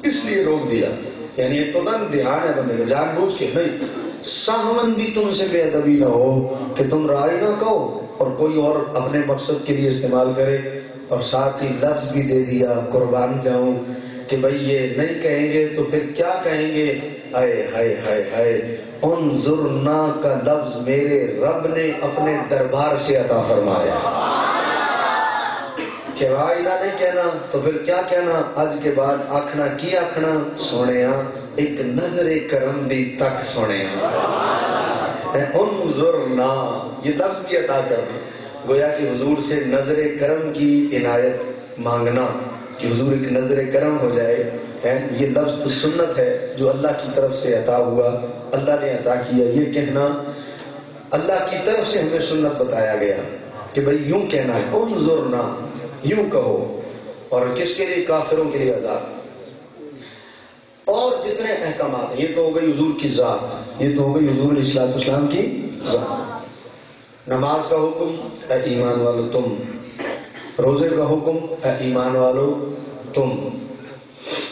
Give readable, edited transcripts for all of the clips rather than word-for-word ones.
اس لیے روک دیا. یعنی ایک تو دھیان ہے بندے کا جان بوجھ کے نہیں. ساہون بھی تم سے بے ادبی نہ ہو کہ تم رائی نہ کہو اور کوئی اور اپنے مقصد کے لیے استعمال کرے. اور ساتھ ہی لفظ بھی دے دیا قربان جاؤں کہ بھئی یہ نہیں کہیں گے تو پھر کیا کہیں گے. ہائے ہائے ہائے ہائے. انظرنا کا لفظ میرے رب نے اپنے دربار سے عطا فرمایا کہ رائنا نہیں کہنا تو پھر کیا کہنا. آج کے بعد آکھنا کی آکھنا سونیا ایک نظر کرم دی تک سونیا. انظرنا یہ لفظ بھی عطا کرنا. گویا کہ حضور سے نظر کرم کی عنایت مانگنا کہ حضور ایک نظر کرم ہو جائے. یہ لفظ تو سنت ہے جو اللہ کی طرف سے عطا ہوا, اللہ نے عطا کیا. یہ کہنا اللہ کی طرف سے ہمیں سنت بتایا گیا کہ بھئی یوں کہنا ہے. انظرنا یوں کہو. اور کس کے لیے؟ کافروں کے لیے عذاب. اور جتنے احکامات ہیں یہ تو ہو گئی حضور کی ذات, یہ تو ہو گئی حضور علیہ الصلوۃ والسلام کی ذات. نماز کا حکم اے ایمان والو تم, روزے کا حکم اے ایمان والو تم.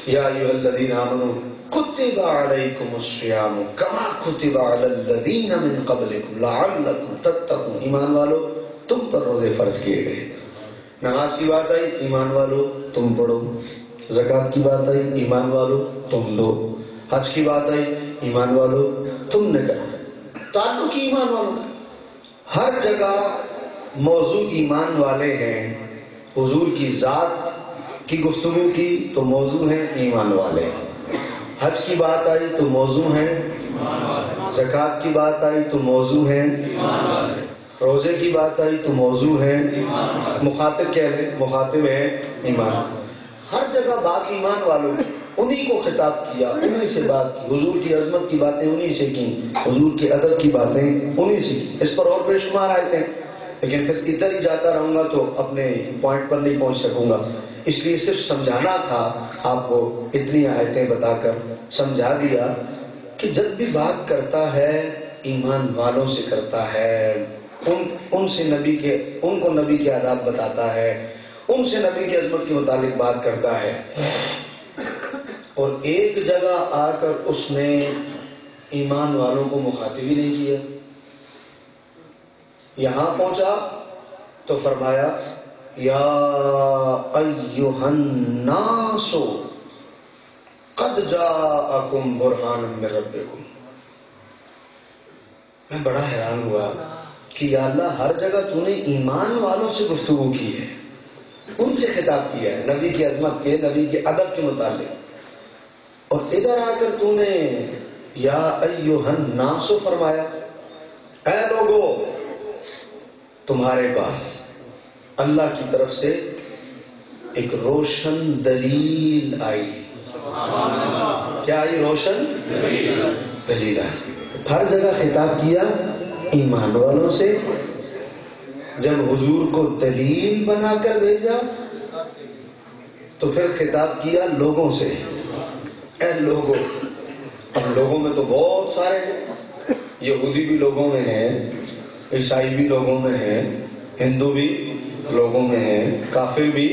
یا ایھا الذین آمنوا کتب علیکم الصیام کما کتب علی الذین من قبلکم لعلکم تتقون. ایمان والو تم پر روزے فرض کیے گئے. نماز کی بات آئی ایمان والو تم پڑھو. زکوٰۃ کی بات آئی ایمان والو تم دو. حج کی بات آئی ایمان والو تم نے کرا. تعلق ایمان والوں کا. ہر جگہ موضوع ایمان والے ہیں. حضور کی ذات کی گفتگو کی تو موضوع ہے ایمان والے. حج کی بات آئی تو موضوع ہے, زکوٰۃ کی بات آئی تو موضوع ہے, روزے کی بات آئی تو موضوع ہے, مخاطب کیا ہے؟ مخاطب ہے ایمان. ہر جگہ بات ایمان والوں, انہی کو خطاب کیا, انہی سے بات کی. حضور کی عظمت کی باتیں انہی سے کی, حضور کے ادب کی باتیں انہی سے کی. اس پر اور بے شمار آیتیں, لیکن پھر ادھر ہی جاتا رہوں گا تو اپنے پوائنٹ پر نہیں پہنچ سکوں گا. اس لیے صرف سمجھانا تھا آپ کو, اتنی آیتیں بتا کر سمجھا دیا کہ جب بھی بات کرتا ہے ایمان والوں سے کرتا ہے. ان سے نبی کے, ان کو نبی کے آداب بتاتا ہے, ان سے نبی کی عظمت کے متعلق بات کرتا ہے. اور ایک جگہ آ کر اس نے ایمان والوں کو مخاطب ہی نہیں کیا. یہاں پہنچا تو فرمایا یا ایھا الناس قد جاءکم برہان من ربکم. میں بڑا حیران ہوا کہ یا اللہ ہر جگہ تو نے ایمان والوں سے گفتگو کی ہے, ان سے خطاب کیا ہے نبی کی عظمت کے, نبی کے ادب کے متعلق. اور ادھر آ کر تو نے یا ایھا الناس فرمایا, اے لوگو تمہارے پاس اللہ کی طرف سے ایک روشن دلیل آئی. کیا آئی؟ روشن دلیل آئی. ہر جگہ خطاب کیا ایمان والوں سے. جب حضور کو دلیل بنا کر بھیجا تو پھر خطاب کیا لوگوں سے, اے لوگوں. اب لوگوں میں تو بہت سارے ہیں, یہودی بھی لوگوں میں ہیں, عیسائی بھی لوگوں میں ہیں, ہندو بھی لوگوں میں ہیں, کافر بھی.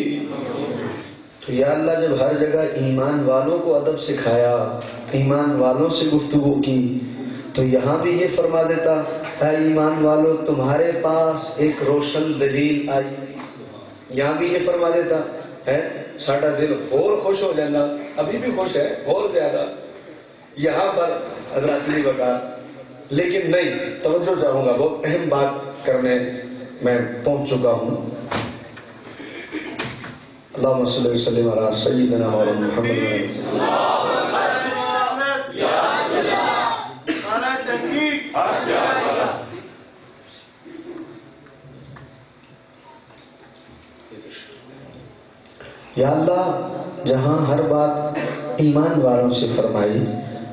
تو یا اللہ جب ہر جگہ ایمان والوں کو ادب سکھایا, ایمان والوں سے گفتگو کی, تو یہاں بھی یہ فرما دیتا اے ایمان والو تمہارے پاس ایک روشن دلیل آئی. یہاں بھی یہ فرما دیتا ہے ساڈا دل اور خوش ہو جانا, ابھی بھی خوش ہے اور زیادہ. یہاں پر حضرات نے بتا, لیکن نہیں, توجہ چاہوں گا, بہت اہم بات کرنے میں پہنچ چکا ہوں. اللہم صلی وسلم علی سیدنا مولانا محمد. یا اللہ جہاں ہر بات ایمان والوں سے فرمائی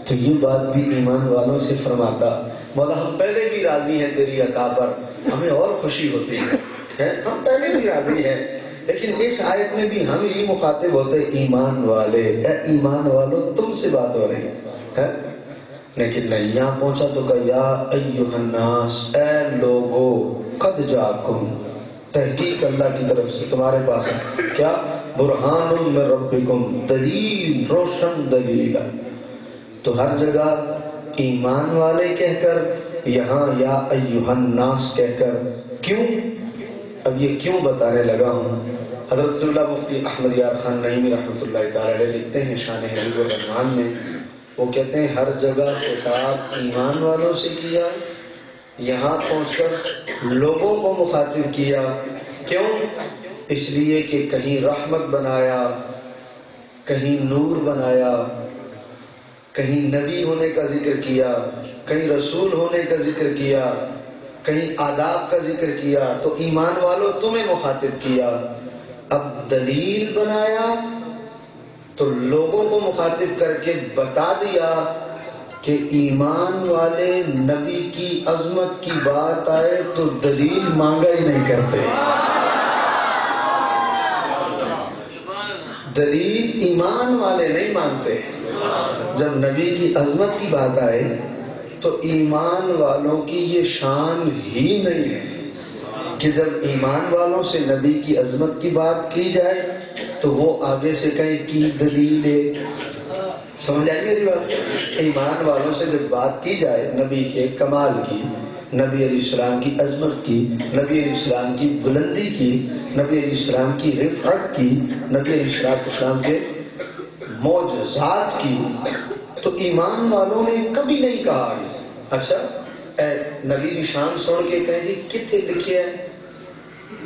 تو یہ بات بھی ایمان والوں سے فرماتا. مولا ہم پہلے بھی راضی ہیں تیری عطا پر, ہمیں اور خوشی ہوتی ہے, ہم پہلے بھی راضی ہیں, لیکن اس آیت میں بھی ہم ہی مخاطب ہوتے ایمان والے, اے ایمان والو تم سے بات ہو رہی ہے. لیکن نہیں, یہاں پہنچا تو کہا یا ایھا الناس, اے لوگو, قد جاءکم, تحقیق اللہ کی طرف سے تمہارے پاس ہے کیا؟ برہان من ربکم، دلیل، روشن دلیل۔ تو ہر جگہ ایمان والے کہہ کر، یہاں یا ایھا الناس کہہ کر، کیوں؟ اب یہ کیوں بتانے لگا ہوں۔ حضرت اللہ مفتی احمد یار خان نعیمی رحمۃ اللہ تعالی علیہ لکھتے ہیں شان حبیب الرحمان میں، وہ کہتے ہیں ہر جگہ خطاب ایمان والوں سے کیا، یہاں پہنچ کر لوگوں کو مخاطب کیا۔ کیوں؟ اس لیے کہ کہیں رحمت بنایا، کہیں نور بنایا، کہیں نبی ہونے کا ذکر کیا، کہیں رسول ہونے کا ذکر کیا، کہیں آداب کا ذکر کیا، تو ایمان والوں تمہیں مخاطب کیا۔ اب دلیل بنایا تو لوگوں کو مخاطب کر کے بتا دیا کہ ایمان والے نبی کی عظمت کی بات آئے تو دلیل مانگا ہی نہیں کرتے۔ دلیل ایمان والے نہیں مانگتے۔ جب نبی کی عظمت کی بات آئے تو ایمان والوں کی یہ شان ہی نہیں ہے کہ جب ایمان والوں سے نبی کی عظمت کی بات کی جائے تو وہ آگے سے کہیں کی دلیل ہے۔ سمجھ آئی میری بات؟ ایمان والوں سے جب بات کی جائے نبی کے کمال کی، نبی علیہ السلام کی عظمت کی، نبی علیہ السلام کی بلندی کی، نبی علیہ السلام کی رفعت کی، نبی علیہ السلام کے معجزات کی، تو ایمان والوں نے کبھی نہیں کہا اچھا اے نبی کی شان سن کے کہیں گے کتنے لکھے ہے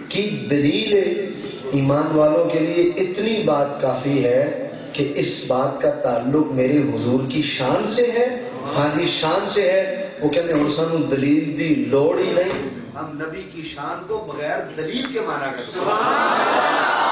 کی دلیل ہے۔ ایمان والوں کے لیے اتنی بات کافی ہے کہ اس بات کا تعلق میرے حضور کی شان سے ہے، ہاں جی شان سے ہے، وہ کہتے ہیں سانو دلیل دی لوڑ ہی نہیں، ہم نبی کی شان کو بغیر دلیل کے مانا کرتے ہیں۔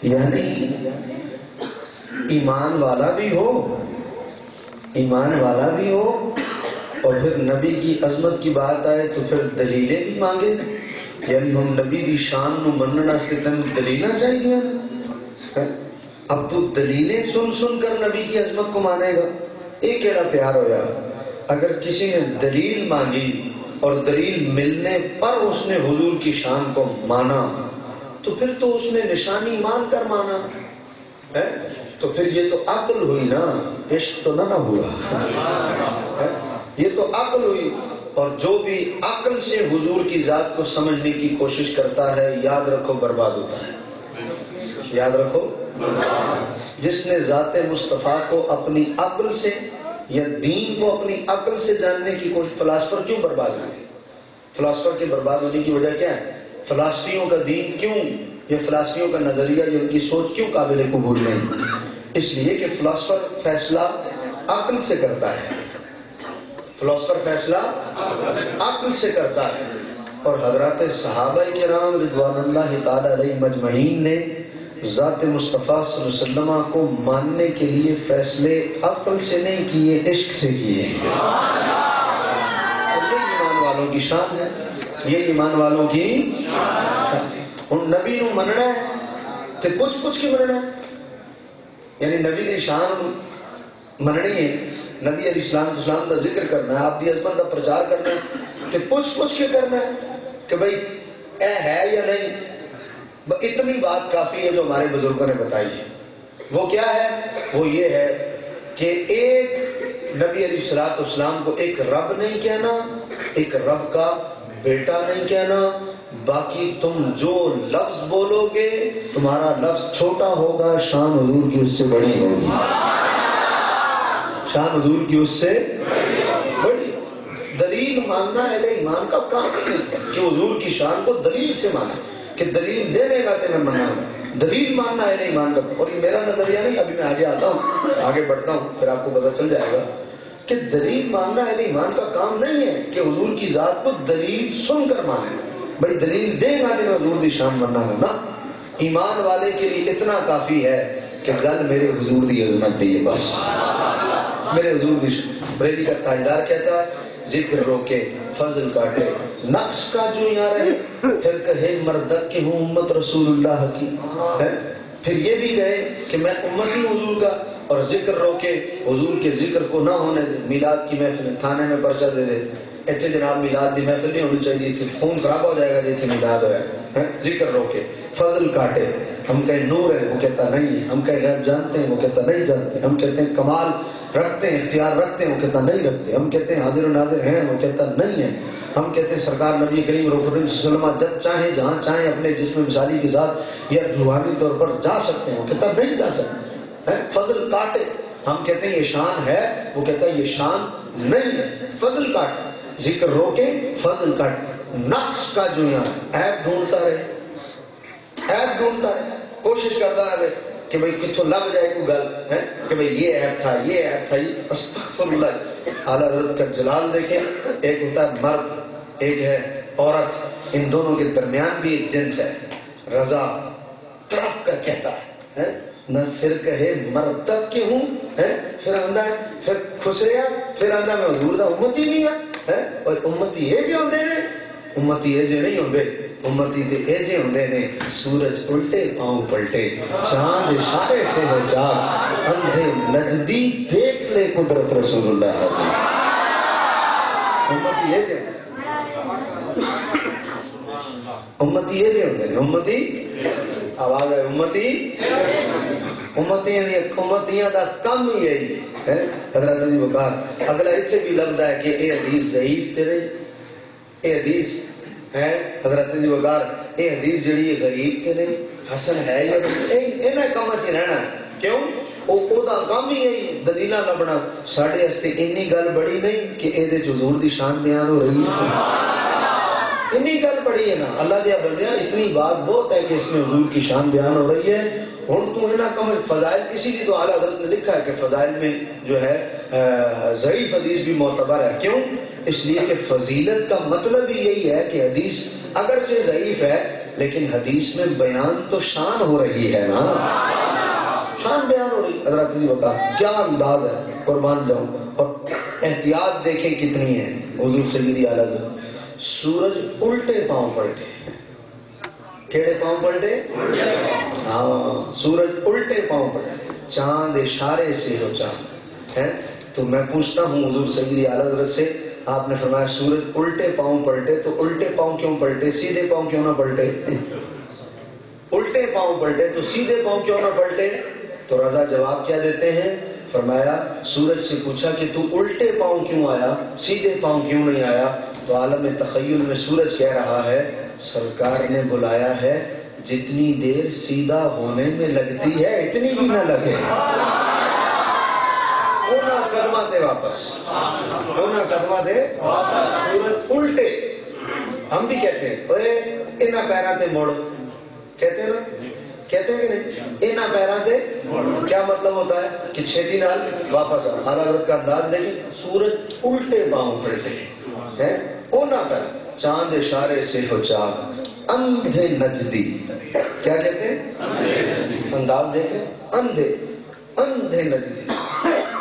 یعنی ایمان والا بھی ہو، ایمان والا بھی ہو اور پھر نبی کی عظمت کی بات آئے تو پھر دلیلیں بھی مانگے، یعنی ہم نبی دی شان نو مننا سے تن دلیلاں چاہیے۔ اب تو دلیلیں سن سن کر نبی کی عظمت کو مانے گا، ایک کیڑا پیار ہویا۔ اگر کسی نے دلیل مانگی اور دلیل ملنے پر اس نے حضور کی شان کو مانا تو پھر تو اس نے نشانی مان کر مانا ہے، تو پھر یہ تو عقل ہوئی نا، عشق تو نہ ہوا، یہ تو عقل ہوئی۔ اور جو بھی عقل سے حضور کی ذات کو سمجھنے کی کوشش کرتا ہے یاد رکھو برباد ہوتا ہے، یاد رکھو۔ جس نے ذات مصطفیٰ کو اپنی عقل سے یا دین کو اپنی عقل سے جاننے کی کوشش، فلاسفر کیوں برباد ہوئے؟ فلاسفر کے برباد ہونے کی وجہ کیا ہے؟ فلسفیوں کا دین کیوں، یہ فلسفیوں کا نظریہ، یہ ان کی سوچ کیوں قابل قبول نہیں؟ اس لیے کہ فلسفر فیصلہ عقل سے کرتا ہے، فلسفر فیصلہ عقل سے کرتا ہے، اور حضرات صحابہ کرام رضوان اللہ تعالی علیہ مجمعین نے ذات مصطفیٰ صلی اللہ علیہ وسلم کو ماننے کے لیے فیصلے عقل سے نہیں کیے، عشق سے کیے۔ اور یہ ایمان والوں کی شان ہے، یہ ایمان والوں کی ہن نبی نو مننا ہے تے پوچھ پوچھ کے مننا ہے، یعنی نبی دی شان مننی ہے، نبی علیہ السلام کا ذکر کرنا ہے، آپ دی عظمت کا پرچار کرنا ہے تے پوچھ پوچھ کے کرنا ہے کہ بھئی اے ہے یا نہیں۔ اتنی بات کافی ہے جو ہمارے بزرگوں نے بتائی ہے۔ وہ کیا ہے؟ وہ یہ ہے کہ ایک نبی علیہ السلام کو ایک رب نہیں کہنا، ایک رب کا بیٹا نہیں کہنا، باقی تم جو لفظ بولو گے تمہارا لفظ چھوٹا ہوگا، شان حضور کی اس سے بڑی ہوگی، شان حضور کی اس سے بڑی۔ دلیل ماننا اہل ایمان کا کام نہیں کہ حضور کی شان کو دلیل سے مانا، کہ دلیل دے دے گا تو میں مانا، دلیل ماننا اہل ایمان کا، اور یہ میرا نظریہ نہیں، ابھی میں آگے آتا ہوں، آگے بڑھتا ہوں، پھر آپ کو پتہ چل جائے گا کہ دلیل ماننا اہل ایمان کا کام نہیں ہے کہ حضور کی ذات کو دلیل سن کر مانے، بھائی دلیل دے گا تو میں حضور کی شان ماننا ہے نا۔ ایمان والے کے لیے اتنا کافی ہے کہ گل میرے حضور دی عظمت دی ہے بس، میرے حضور دی. بریلی کا تاجدار کہتا ہے ذکر روکے فضل کاٹے نقص کا جو یہاں رہے، پھر کہے مردک کی ہوں امت رسول اللہ کی. پھر یہ بھی کہے کہ میں امت ہی حضور کا، اور ذکر روکے حضور کے ذکر کو نہ ہونے دے. میلاد کی محفل تھانے میں پرچہ دے دے، اتنے جناب میلاد کی محفل نہیں ہونی چاہیے تھی، خون خراب ہو جائے گا جیسے میلاد ہوا ہے. ذکر روکے فضل کاٹے، ہم کہیں نور ہے وہ کہتا نہیں ہے، ہم کہیں غیب جانتے ہیں وہ کہتا نہیں جانتے، ہم کہتے ہیں کمال رکھتے ہیں اختیار رکھتے ہیں وہ کہتا نہیں رکھتے، ہم کہتے ہیں حاضر و ناظر ہیں وہ کہتا نہیں ہے، ہم کہتے ہیں سرکار نبی کریم صلی اللہ علیہ وسلم جب چاہیں جہاں چاہیں اپنے جسم مثالی کے ساتھ یا روحانی طور پر جا سکتے ہیں، وہ کہتا نہیں جا سکتے. فضل کاٹے، ہم کہتے ہیں یہ شان ہے وہ کہتا ہے یہ شان نہیں ہے. فضل کاٹے، ذکر روکے فضل کاٹے. نقص کا جو یہاں عیب ڈھونڈتا رہے، عیب ڈھونڈتا رہے، کوشش کرتا رہے کہ بھئی کتھوں لگ جائے کوئی گل ہے کہ بھئی یہ عیب تھا یہ عیب تھا. استغفر اللہ. اعلیٰ حضرت کا جلال دیکھیں، ایک ہوتا ہے مرد ایک ہے عورت، ان دونوں کے درمیان بھی ایک جنس ہے. رضا تڑپ کر کہتا ہے نہ پھر کہے مرد تک کے ہوں، پھر آندہ ہے پھر خسریا، پھر آندہ میں حضور دا امتی نہیں ہے. اور امتی یہ جو ہوندے نے، امتی یہ جو نہیں ہوندے، امتی تے اے جے ہوندے نے سورج الٹے پاؤں پلٹے، چاند اشارے سے ہو جاگ، اندھے نجدی دیکھ لے قدرت رسول اللہ. امتی یہ جو امتی یہ جو ہوندے نے، امتی آواز ہے امتی، امتیاں دا کم ہی ہے. حضرت علی وقار اگلا اتنے بھی لگتا ہے کہ اے حدیث ضعیف تیرے، اے حدیث ہے حضرت علی وقار اے حدیث جڑی ہے غریب تیرے، حسن ہے یا انہیں کم سے رہنا ہے. کیوں؟ وہ دا کم ہی ہے دلیلہ نہ بنا. ساڑھے ہستے انی گل بڑی نہیں کہ اے دے حضور دی شان بیان ہو رہی ہے، انی گل پڑی ہے نا. اللہ دیا بندیا اتنی بات بہت ہے کہ اس میں حضور کی شان بیان ہو رہی ہے. ہوں تو ہے نا کم فضائل، اسی لیے تو اعلیٰ حضرت نے لکھا ہے کہ فضائل میں جو ہے ضعیف حدیث بھی معتبر ہے. کیوں؟ اس لیے کہ فضیلت کا مطلب ہی یہی ہے کہ حدیث اگرچہ ضعیف ہے لیکن حدیث میں بیان تو شان ہو رہی ہے نا، شان بیان ہو رہی. حضرت جی بتا کیا انداز ہے، قربان جاؤں. اور احتیاط دیکھیں کتنی ہے حضور سیدی اعلیٰ حضرت. سورج الٹے پاؤں پلٹے، کیڑے پاؤں پلٹے؟ ہاں سورج الٹے پاؤں پلٹے، چاند اشارے سے ہو چاند ہے. تو میں پوچھتا ہوں حضور سیدی اعلیٰ حضرت سے، آپ نے فرمایا سورج الٹے پاؤں پلٹے، تو الٹے پاؤں کیوں پلٹے؟ سیدھے پاؤں کیوں نہ پلٹے؟ الٹے پاؤں پلٹے تو سیدھے پاؤں کیوں نہ پلٹے؟ تو رضا جواب کیا دیتے ہیں؟ فرمایا سورج سے پوچھا کہ تو الٹے پاؤں کیوں آیا، سیدھے پاؤں کیوں نہیں آیا؟ تو عالم تخیل میں سورج کہہ رہا ہے سرکار نے بلایا ہے جتنی دیر سیدھا ہونے میں لگتی ہے اتنی بھی نہ لگے، ہونا قدمہ دے واپس، ہونا قدمہ دے واپس. سورج الٹے، ہم بھی کہتے ہیں اے انہاں پیراں تے موڑ، کہتے ہیں نا، کہتے ہیں کہ نہیں؟ انہاں پیراں تے کیا مطلب ہوتا ہے کہ چھیتی نال واپس آ. اعلیٰ حضرت کا انداز دیکھیں، سورج الٹے پاؤں پلٹے ہیں، اونا پر چاند اشارے سے ہو چاند، اندھے نجدی، کیا کہتے ہیں؟ انداز دیکھیں، اندھے، اندھے نجدی،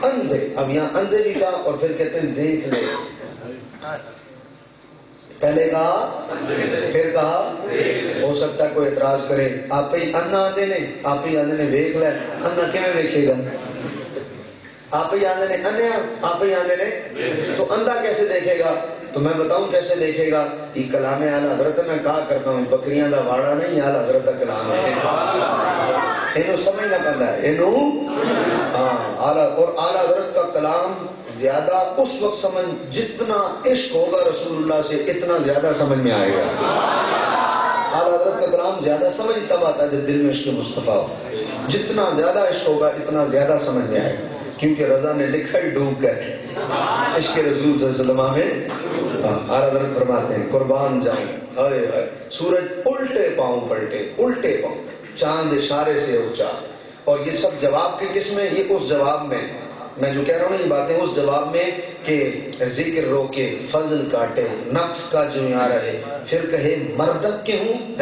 اندھے. اب یہاں اندھے بھی کہا اور پھر کہتے ہیں دیکھ لے. پہلے کہا پھر کہا. ہو سکتا ہے کوئی اعتراض کرے آپ ہی انا آدھے نے، آپ ہی آدھے نے ویکھ لے، انا کیویں ویکھے گا؟ آپ ہی آدھے نے انیا، آپ ہی آدھے نے تو اندھا کیسے دیکھے گا؟ تو میں بتاؤں کیسے دیکھے گا. یہ کلام اعلیٰ حضرت میں کہا کرتا ہوں، بکریاں دا واڑا نہیں، اعلیٰ حضرت کا کلام ہے. انہوں سمجھنا پڑتا ہے، انہوں اعلیٰ، اور اعلیٰ حضرت کا کلام زیادہ اس وقت سمجھ جتنا عشق ہوگا رسول اللہ سے اتنا زیادہ سمجھ میں آئے گا. اعلیٰ حضرت کا کلام زیادہ سمجھ تب آتا ہے جب دل میں عشق مصطفیٰ ہو. جتنا زیادہ عشق ہوگا اتنا زیادہ سمجھ میں آئے گا، کیونکہ رضا نے لکھا ہی ڈوب کر عشق رسول صلی اللہ علیہ وسلم میں. اعلیٰ حضرت فرماتے ہیں قربان جاؤں، ارے سورج الٹے پاؤں پلٹے، الٹے پاؤں، چاند اشارے سے اونچا. اور یہ سب جواب کے کس میں؟ یہ اس جواب میں میں جو کہہ رہا ہوں یہ باتیں اس جواب میں کہ ذکر روکے فضل کاٹے، نقص کا جو یہاں رہے، پھر کہے مردک کے ہوں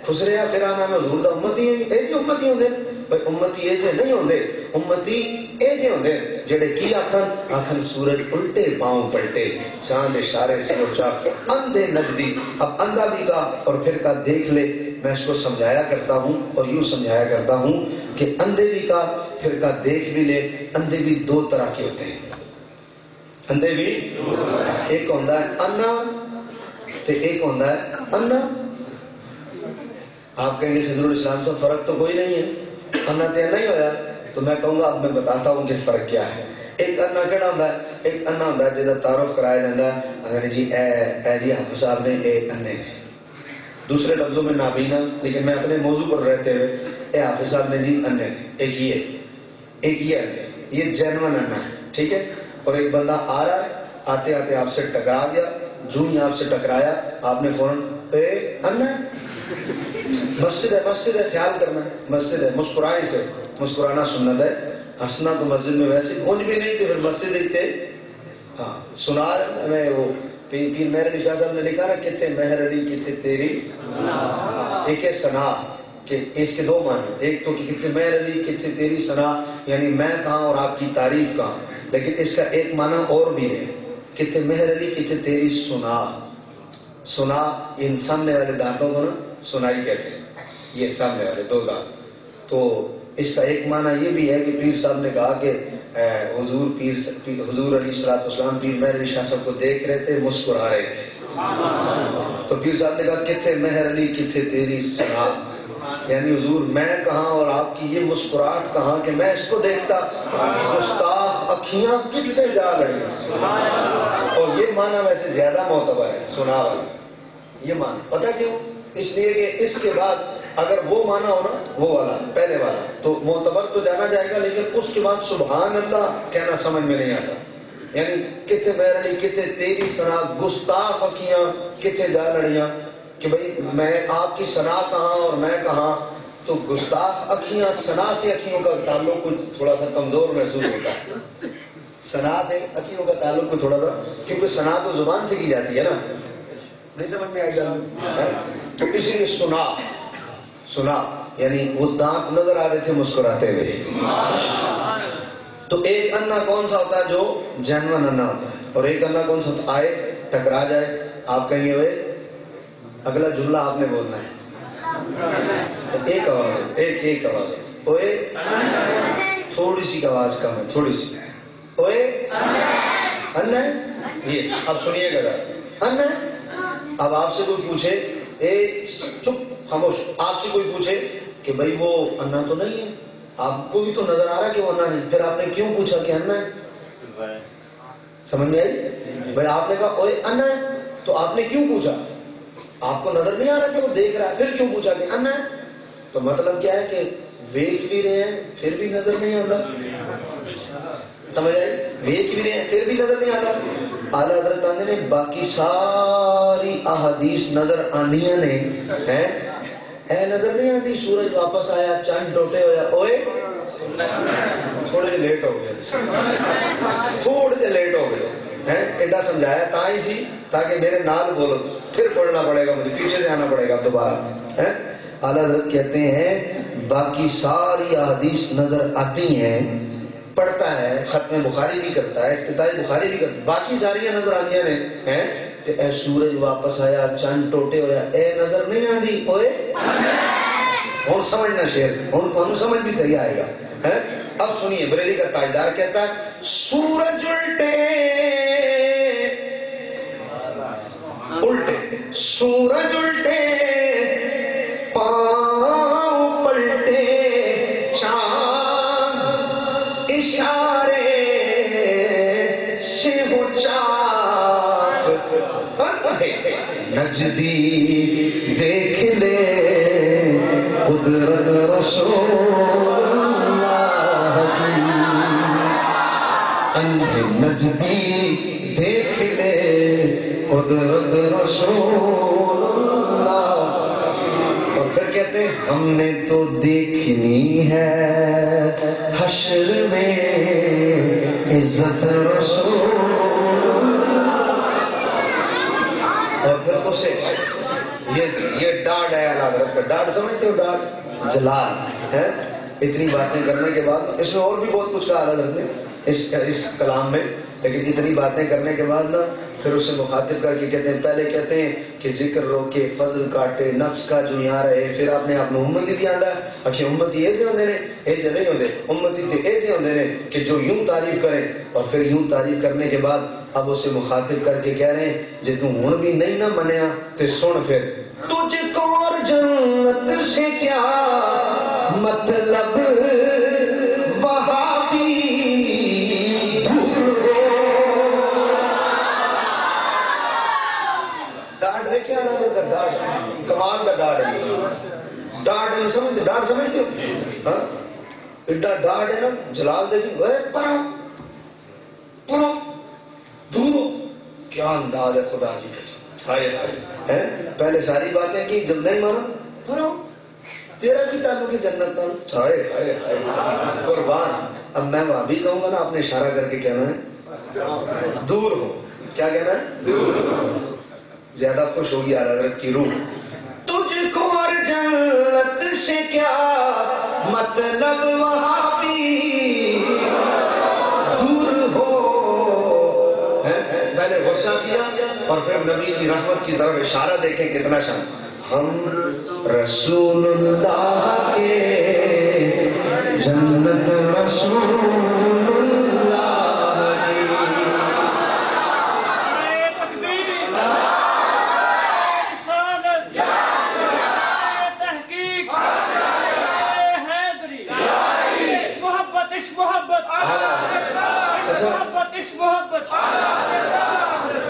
خسریا پھر آنا میں حضور دا امتی ہیں اے جی امتی ہوندے بھائی امتی اے جے نہیں ہوندے امتی اے جے ہوندے جڑے کی آکھن سورج الٹے پاؤں پلٹے چاند اشارے سے اونچا اندھے نجدی اب اندھا بھی کا اور پھر کا دیکھ لے میں اس کو سمجھایا کرتا ہوں اور یوں سمجھایا کرتا ہوں کہ اندھے بھی کا پھر کا دیکھ بھی لے اندھے بھی دو طرح کے ہوتے ہیں اندھے بھی ایک ہوندہ ہے انا تے ایک ہوندہ ہے انا آپ کہیں گے خضر الاسلام سے فرق تو کوئی نہیں ہے انا تے نہیں ہویا تو میں کہوں گا اب میں بتاتا ہوں کہ فرق کیا ہے ایک انا کیڑا ہوندہ ہے ایک انا ہوندہ ہے جیسا تعارف کرایا جاندہ ہے اگر جی اے جی حافظ صاحب نے اے انے دوسرے لفظوں میں نابینا لیکن میں اپنے موضوع پر رہتے ہوئے اے حافظ صاحب نے جی انے ایک یہ انے یہ جینون انا ہے ٹھیک ہے اور ایک بندہ آ رہا ہے آتے آتے آپ سے ٹکرا گیا جو ہی آپ سے ٹکرایا آپ نے فوراً اے انا مسجد ہے خیال کرنا ہے مسجد ہے مسکرائیں سے مسکرانا سنت ہے ہنسنا تو مسجد میں ویسے کچھ بھی نہیں تھے پھر مسجد ہی تھے ہاں سنا میں وہ پیر مہر علی شاہ صاحب نے لکھا نا کتنے مہر علی کتنے تیری ایک ہے سنا کہ اس کے دو معنی ایک تو کہ کتنے مہر علی کتنے تیری سنا یعنی میں کہاں اور آپ کی تعریف کہاں لیکن اس کا ایک معنی اور بھی ہے کتنے مہر علی کتنے تیری سنا ان سامنے والے دانتوں کو نا سنائی کہتے ہیں یہ سامنے والے دو دانت تو اس کا ایک معنی یہ بھی ہے کہ پیر صاحب نے کہا کہ حضور علیہ السلام پیر مہر علی شاہ صاحب کو دیکھ رہے تھے مسکرا رہے تھے تو پیر صاحب نے کہا کتنے مہر علی کتنے تیری سنا یعنی حضور میں کہاں اور آپ کی یہ مسکراہٹ کہاں کہ میں اس کو دیکھتا گستاخ اکھیاں کتنے جا رہی اور یہ معنی ویسے زیادہ معتبر ہے سنا والا یہ معنی پتہ کیوں اس لیے کہ اس کے بعد اگر وہ معنی ہونا وہ والا پہلے والا تو معتبر تو جانا جائے گا لیکن اس کے بعد سبحان اللہ کہنا سمجھ میں نہیں آتا یعنی کتنے مہر علی کتنے تیری سنا گستاخ اکھیاں کتنے جا لڑیاں کہ بھئی میں آپ کی سنا کہاں اور میں کہاں تو گستاخ اکھیاں سنا سے اکھیوں کا تعلق کچھ تھوڑا سا کمزور محسوس ہوتا ہے سنا سے اکھیوں کا تعلق کچھ تھوڑا سا کیونکہ سنا تو زبان سے کی جاتی ہے نا نہیں سمجھ میں آئی گا تو اسی لیے سنا یعنی وہ دانت نظر آ رہے تھے مسکراتے ہوئے تو ایک انا کون سا ہوتا ہے جو جینون انا ہوتا ہے اور ایک انا کون سا ہوتا ہے آئے ٹکرا جائے آپ کہیں گے اگلا جملہ آپ نے بولنا ہے ایک آواز ایک آواز اوے تھوڑی سی آواز کم ہے تھوڑی سی اوے انا یہ اب سنیے گا انا اب آپ سے کوئی پوچھے اے چپ خاموش آپ سے کوئی پوچھے کہ بھائی وہ انا تو نہیں ہے آپ کو بھی تو نظر آ رہا کہ وہ انا نہیں پھر آپ نے کیوں پوچھا کہ انا ہے سمجھ میں آئی بھائی آپ نے کہا اوے انا ہے تو آپ نے کیوں پوچھا آپ کو نظر نہیں آ رہا کہ وہ دیکھ رہا ہے پھر کیوں پوچھا کہ انا ہے تو مطلب کیا ہے کہ دیکھ بھی رہے ہیں پھر بھی نظر نہیں آتا سمجھ آئی دیکھ بھی رہے ہیں پھر بھی نظر نہیں آتا اعلیٰ حضرت آندے نے باقی ساری احادیث نظر آندیاں نے اے نظر نہیں آتی سورج واپس آیا چاند ٹوٹے ہویا اوئے تھوڑے لیٹ ہو گئے ایڈا سمجھایا تا ہی سی تاکہ میرے نال بولو پھر پڑھنا پڑے گا مجھے پیچھے سے آنا پڑے گا دوبارہ اعلیٰ حضرت کہتے ہیں باقی ساری احادیث نظر آتی ہیں پڑھتا ہے ختم بخاری بھی کرتا ہے افتتاح بخاری بھی کرتا ہے باقی ساری نظر آندیاں نے کہ اے سورج واپس آیا چاند ٹوٹے ہویا اے نظر نہیں آندی اوئے اور سمجھنا شعر اور سمجھ بھی صحیح آئے گا اب سنیے بریلی کا تاجدار کہتا ہے سورج سورج الٹے پاؤں پلٹے چاند اشارے سے ہو چاک نجدی دیکھ لے قدرت رسول اللہ کی اندھے نجدی دیکھ لے قدرت رسول اللہ اور پھر کہتے ہیں ہم نے تو دیکھنی ہے حشر میں عزت رسول اور پھر اسے یہ ڈاڈ ہے اعلیٰ حضرت کا. ڈاڈ سمجھتے ہو؟ ڈاڈ جلال ہے. اتنی باتیں کرنے کے بعد اس میں اور بھی بہت کچھ کہا اعلیٰ حضرت نے اس کلام میں، لیکن اتنی باتیں کرنے کے بعد نا پھر اسے مخاطب کر کے کہتے ہیں، پہلے کہتے ہیں کہ ذکر روکے فضل کاٹے نفس کا جو یہاں رہے. پھر آپ نے امتی بھی آندا ہے کہ امتی یہ ہوتے ہیں یہ جو نہیں ہوتے، امتی تو یہ ہوتے ہیں کہ جو یوں تعریف کریں. اور پھر یوں تعریف کرنے کے بعد اب اسے مخاطب کر کے کہہ رہے ہیں جی تو ہن بھی نہیں نہ منیا تو سن پھر. تجھ کو اور جنت سے کیا مطلب وہاں بھی ڈاڈ ہے کیا ڈاڈ کمال کا ڈاڈ ہے. ڈاڈ سمجھتے؟ ڈاڈ سمجھتے ہو؟ ہاں ایڈا ڈاڈ ہے نا. جلال دیکھیں پرو پرو دورو، کیا انداز ہے خدا کی قسم. پہلے ساری باتیں کی، جب نہیں مانا پرو تیرا کی تعلق کی جنت نال قربان. اب میں وہاں بھی کہوں گا نا، آپ نے اشارہ کر کے کہنا ہے دور ہو. کیا کہنا ہے؟ دور ہو. زیادہ خوش ہوگی اعلیٰ حضرت کی روح. تجھ کو اور جنت سے کیا مطلب وہاں بھی دور ہو. پہلے غصہ کیا اور پھر نبی کی رحمت کی طرف اشارہ دیکھیں کتنا شان. ہم رسول اللہ کے جنت رسول اللہ کی.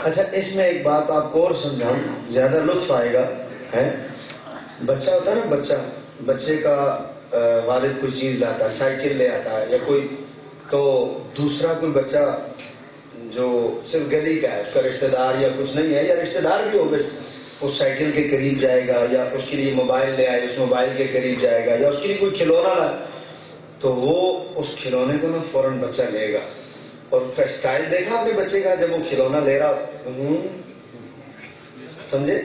اچھا اس میں ایک بات آپ کو اور سمجھاؤں، زیادہ لطف آئے گا. بچہ ہوتا ہے نا، بچے کا والد کوئی چیز لاتا ہے، سائیکل لے آتا ہے یا کوئی، تو دوسرا کوئی بچہ جو صرف گلی کا ہے، اس کا رشتہ دار یا کچھ نہیں ہے، یا رشتہ دار بھی ہوگا، اس سائیکل کے قریب جائے گا یا اس کے لیے موبائل لے آئے اس موبائل کے قریب جائے گا، یا اس کے لیے کوئی کھلونا لائے تو وہ اس کھلونے کو نا فوراً بچہ لے گا. اور اس کا اسٹائل دیکھا اپنے بچے کا جب وہ کھلونا لے رہا، سمجھے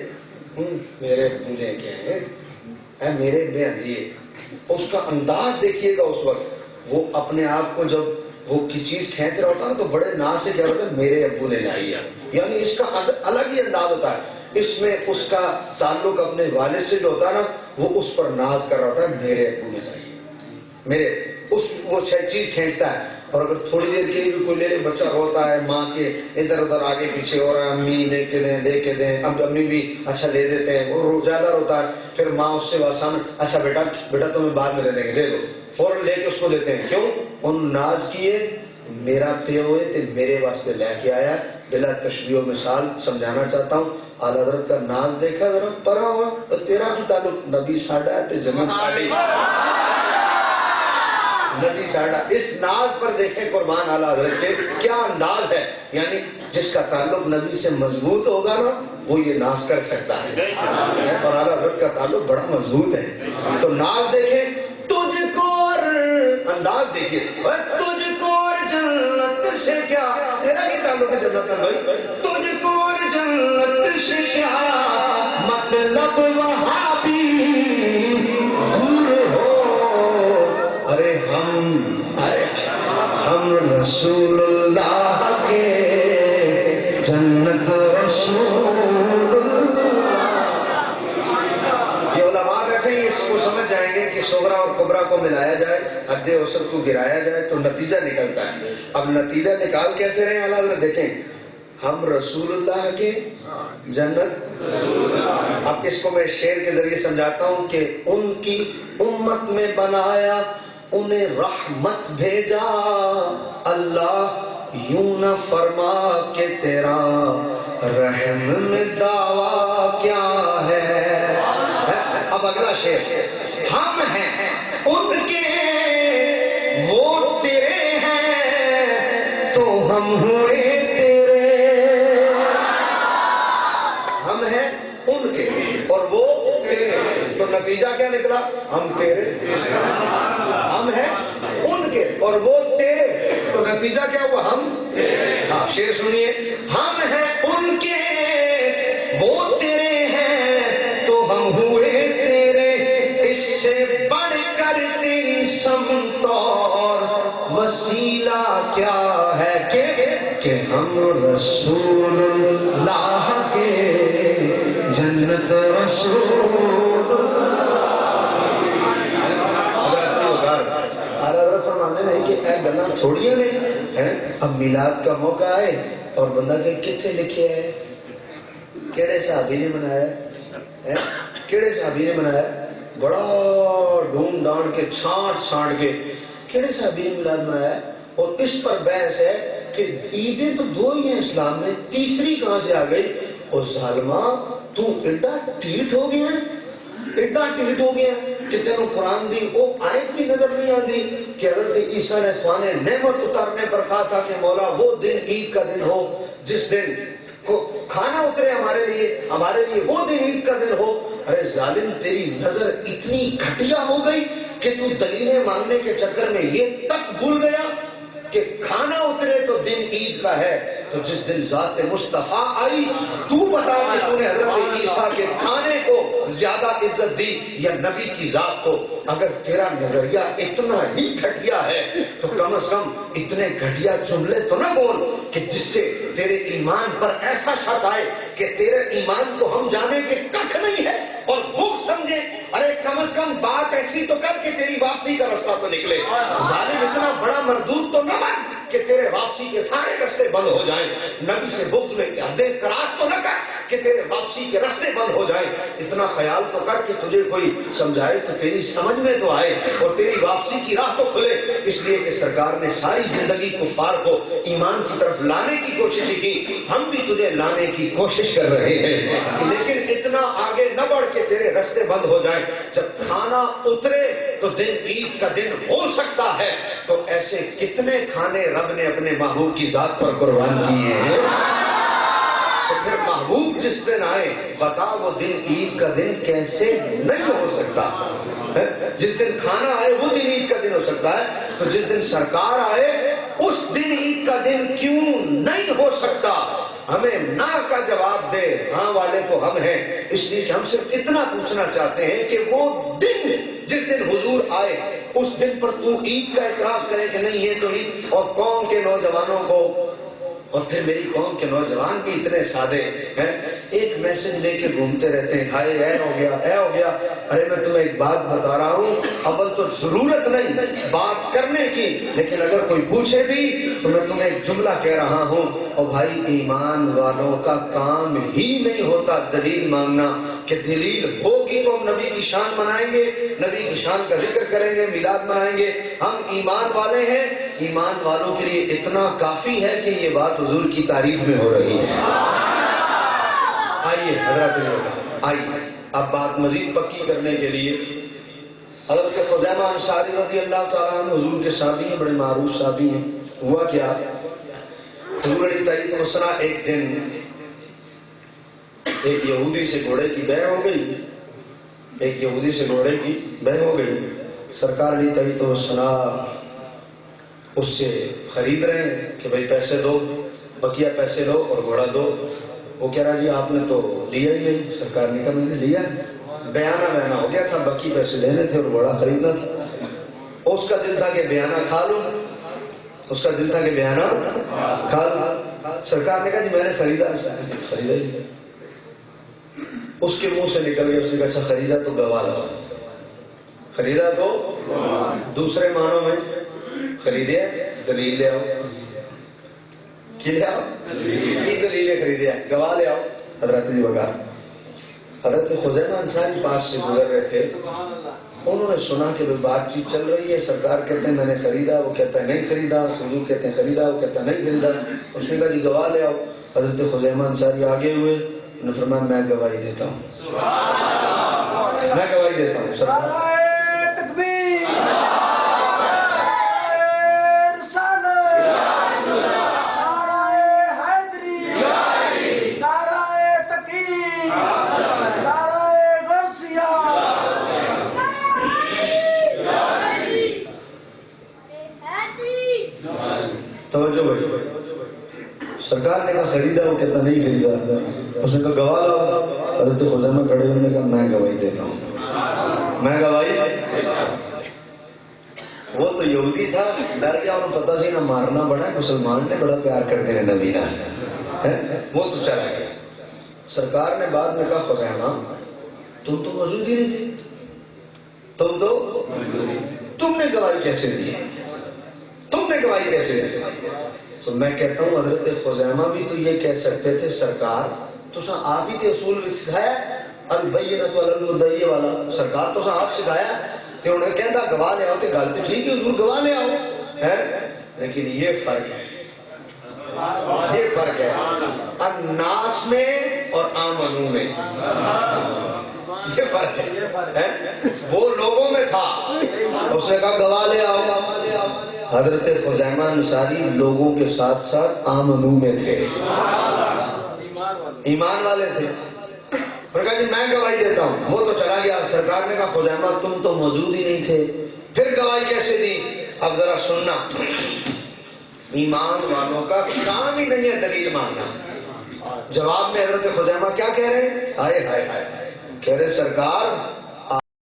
میرے ابو نے کیا ہے میرے بے دیے. اس کا انداز دیکھیے گا اس وقت، وہ اپنے آپ کو جب وہ کی چیز کھینچ رہا ہوتا ہے تو بڑے ناز سے کیا ہوتا ہے میرے ابو نے لائی ہے. یعنی اس کا الگ ہی انداز ہوتا ہے. اس میں اس کا تعلق اپنے والد سے جو ہوتا ہے نا، وہ اس پر ناز کر رہا ہوتا ہے میرے ابو نے لائی ہے، میرے وہ چیز کھینچتا ہے. اور اگر تھوڑی دیر کے لیے بھی کوئی لے لے، بچہ روتا ہے ماں کے ادھر ادھر آگے پیچھے ہو رہا ہے، امی دے کے دیں. اب امی بھی اچھا لے دیتے ہیں، وہ زیادہ روتا ہے، پھر ماں اس سے آسان اچھا بیٹا تمہیں بعد میں لے دیں گے، دے دو، فوراً لے کے اس کو دیتے ہیں. کیوں؟ ان ناز کیے میرا پے ہوئے تے میرے واسطے لے کے آیا. بلا تشبیہ و مثال سمجھانا چاہتا ہوں. اعلیٰ حضرت کا ناز دیکھا ذرا پرا ہوا تو تیرا کی تعلق نبی ساڈا ہے تے جنت ساڈی. نبی ساڈا، اس ناز پر دیکھیں قربان اعلیٰ حضرت کے کیا انداز ہے. یعنی جس کا تعلق نبی سے مضبوط ہوگا نا وہ یہ ناز کر سکتا ہے، اور اعلیٰ حضرت کا تعلق بڑا مضبوط ہے. تو ناز دیکھیں، تجھ کو انداز دیکھیے، تجھ کو جنت سے کیا، تیرا کی تعلق ہے جنت کا بھائی، تجھ کو جنت سے کیا مطلب وہاں بھی دور ہو. ارے ہم رسول اللہ کے جنت رسول اللہ. یہ علماء بیٹھے اس کو سمجھ جائیں گے کہ صغرا اور کبرا کو ملایا جائے، حد اوسط کو گرایا جائے تو نتیجہ نکلتا ہے. اب نتیجہ نکال کیسے رہے اعلیٰ حضرت دیکھیں، ہم رسول اللہ کے جنت. اب اس کو میں شعر کے ذریعے سمجھاتا ہوں کہ ان کی امت میں بنایا انہیں رحمت بھیجا اللہ، یوں نہ فرما کہ تیرا رحم میں دعویٰ کیا ہے. اب اگلا شعر، ہم ہیں ان کے وہ تیرے ہیں تو ہم ہوئے تیرے. ہم ہیں ان کے اور وہ تیرے، تو نتیجہ کیا نکلا؟ ہم تیرے. ہم ہیں ان کے اور وہ تیرے، تو نتیجہ کیا ہوا؟ ہم تیرے. ہاں شعر سنیے، ہم ہیں ان کے وہ تیرے ہیں تو کیا ہے کہ ہم رسول اللہ کے جنت رسول فرمانے نہیں کہ اے گلا تھوڑیاں نے اب میلاد کا موقع آئے اور بندہ کہ کتنے لکھے ہے کیڑے صحابی نے منایا کیڑے صحابی نے منایا بڑا ڈھونڈ ڈانڈ کے چھانٹ کے کیڑے صحابی نے میلاد منایا اور اس پر بحث ہے کہ عیدیں تو دو ہی ہیں اسلام میں تیسری کہاں سے آ گئی اور ظالمہ تو ایڈا ٹھیٹ ہو گیا ایڈا ٹھیٹ ہو گیا کہ تینوں قرآن دی وہ آیت بھی نظر نہیں آتی کہ حضرت عیسیٰ نے خوان نعمت اتارنے پر کہا تھا کہ مولا وہ دن عید کا دن ہو جس دن کو کھانا اترے ہمارے لیے وہ دن عید کا دن ہو. ارے ظالم تیری نظر اتنی گھٹیا ہو گئی کہ تو دلیلیں مانگنے کے چکر میں یہ تک بھول گیا کہ کھانا اترے تو دن عید کا ہے. تو جس دن ذات مصطفیٰ آئی تو بتا کہ تو نے حضرت عیسیٰ کے کھانے کو زیادہ عزت دی یا نبی کی ذات کو. اگر تیرا نظریہ اتنا ہی گھٹیا ہے تو کم از کم اتنے گھٹیا جملے تو نہ بول کہ جس سے تیرے ایمان پر ایسا شک آئے کہ تیرے ایمان کو ہم جانے کہ ککھ نہیں ہے اور بھوک سمجھے. ارے کم از کم بات ایسی تو کر کہ تیری واپسی کا رستہ تو نکلے. ظالم اتنا بڑا مردود تو نہ بن کہ تیرے واپسی کے سارے رستے بند ہو جائیں. نبی سے بغض میں حدیں کراس تو نہ کر کہ تیرے واپسی کے رستے بند ہو جائیں. اتنا خیال تو کر کہ تجھے کوئی سمجھائے تو تیری سمجھ میں تو آئے اور تیری واپسی کی راہ تو کھلے. اس لیے کہ سرکار نے ساری زندگی کفار کو ایمان کی طرف لانے کی کوشش کی. ہم بھی تجھے لانے کی کوشش کر رہے ہیں لیکن اتنا آگے نہ بڑھ کے تیرے رستے بند ہو جائیں. جب کھانا اترے تو دن عید کا دن ہو سکتا ہے. تو ایسے کتنے کھانے رب نے اپنے محبوب کی ذات پر قربان کیے ہیں. تو پھر محبوب جس دن آئے بتا وہ دن عید کا دن کیسے نہیں ہو سکتا. جس دن کھانا آئے وہ دن عید کا دن ہو سکتا ہے تو جس دن سرکار آئے اس دن عید کا دن کیوں نہیں ہو سکتا. ہمیں نہ کا جواب دے. ہاں والے تو ہم ہیں. اس لیے ہم صرف اتنا پوچھنا چاہتے ہیں کہ وہ دن جس دن حضور آئے اس دن پر تو عید کا اعتراض کرے کہ نہیں یہ تو عید. اور قوم کے نوجوانوں کو اور پھر میری قوم کے نوجوان بھی اتنے سادے ہیں ایک میسج لے کے گھومتے رہتے ہیں ہائے اے ہو گیا اے ہو گیا. ارے میں تمہیں ایک بات بتا رہا ہوں اول تو ضرورت نہیں بات کرنے کی لیکن اگر کوئی پوچھے بھی تو میں تمہیں ایک جملہ کہہ رہا ہوں. اور بھائی ایمان والوں کا کام ہی نہیں ہوتا دلیل مانگنا کہ دلیل ہوگی تو ہم نبی کی شان منائیں گے نبی کی شان کا ذکر کریں گے میلاد منائیں گے. ہم ایمان والے ہیں. ایمان والوں کے لیے اتنا کافی ہے کہ یہ بات حضور کی تعریف میں ہو رہی ہے. آئیے حضرت آئیے اب بات مزید پکی کرنے کے لیے حضرت خزیمہ انصاری رضی اللہ تعالیٰ عنہ حضور کے صحابی ہیں بڑے معروف صحابی ہیں. ہوا کیا حضور علیہ تحرید وسلم ایک دن ایک یہودی سے گھوڑے کی بیع ہو گئی. ایک یہودی سے گھوڑے کی بیع ہو گئی. سرکار علیہ تحرید وسلم اس سے خرید رہے ہیں کہ بھائی پیسے دو بقیہ پیسے دو اور گھوڑا دو. وہ کہہ رہا جی آپ نے تو لیا ہی نہیں. سرکار نے کہا میں نے لیا بیانہ ہو گیا تھا باقی پیسے لینے تھے اور گھوڑا خریدنا تھا. اس کا دل تھا کہ بیانہ کھا لوں. اس کا دل تھا کہ بیانہ کھا لوں. سرکار نے کہا جی میں نے خریدا ہی. اس کے منہ سے نکل گیا. اس نے کہا اچھا خریدا تو گواہ لاؤ. خریدا تو دوسرے معنوں میں خریدے دلیل لے آؤ. کی لے آؤ کی دلیلیں خریدے گواہ لے آؤ. حضرت جی وغیرہ حضرت خزیمہ انصاری پاس سے گزر رہے تھے. انہوں نے سنا کہ بات چیت چل رہی ہے. سرکار کہتے ہیں میں نے خریدا. وہ کہتا ہے نہیں خریدا. حضور کہتے ہیں خریدا. وہ کہتا ہے نہیں خریدا. اس نے کہا جی گواہ لے آؤ. حضرت خزیمہ انصاری آگے ہوئے. انہوں نے فرمایا میں گواہی دیتا ہوں. میں گواہی دیتا ہوں. سرکار توجہ بھائی. سرکار نے کہا خریدا. وہ کہتا نہیں خریدا. اس نے کہا گواہ لاؤ. حضرت خزیمہ کھڑے انہوں نے کہا میں گواہی دیتا ہوں. میں گواہی. وہ تو یہودی تھا، ڈر گیا، انہوں پتا سی نہ مارنا بڑا مسلمان نے بڑا پیار کرتے ہیں نبی نہ، وہ تو چلا گیا۔ سرکار نے بعد میں کہا خزیمہ تم تو موجود ہی نہیں تھے، تم نے گواہی کیسے دی، تم نے گواہی کیسے دی؟ تو میں کہتا ہوں حضرت خزیمہ بھی تو یہ کہہ سکتے تھے سرکار تو آپ ہی تے اصول بھی سکھایا البینۃ علی المدعی والا، سرکار تو آپ سکھایا تے انہیں کہندا گواہ لے آؤ، تے گل تے ٹھیک ہے حضور گواہ لے آؤ، لیکن یہ فرق ہے، یہ فرق ہے الناس میں اور آمنو میں، یہ فرق ہے۔ وہ لوگوں میں تھا، اس نے کہا گواہ لے آؤ۔ حضرت خزیمہ انصاری لوگوں کے ساتھ ساتھ آمنو میں تھے، ایمان والے تھے۔ انہوں نے کہا جی میں گواہی دیتا ہوں، وہ تو چلا گیا۔ سرکار نے کہا خزیمہ تم تو موجود ہی نہیں تھے، پھر گواہی کیسے دی؟ اب ذرا سننا، ایمان والوں کا کام ہی نہیں ہے دلیل مانگنا۔ جواب میں حضرت خزیمہ کیا کہہ رہے ہیں؟ ہائے ہائے ہائے، کہہ رہے سرکار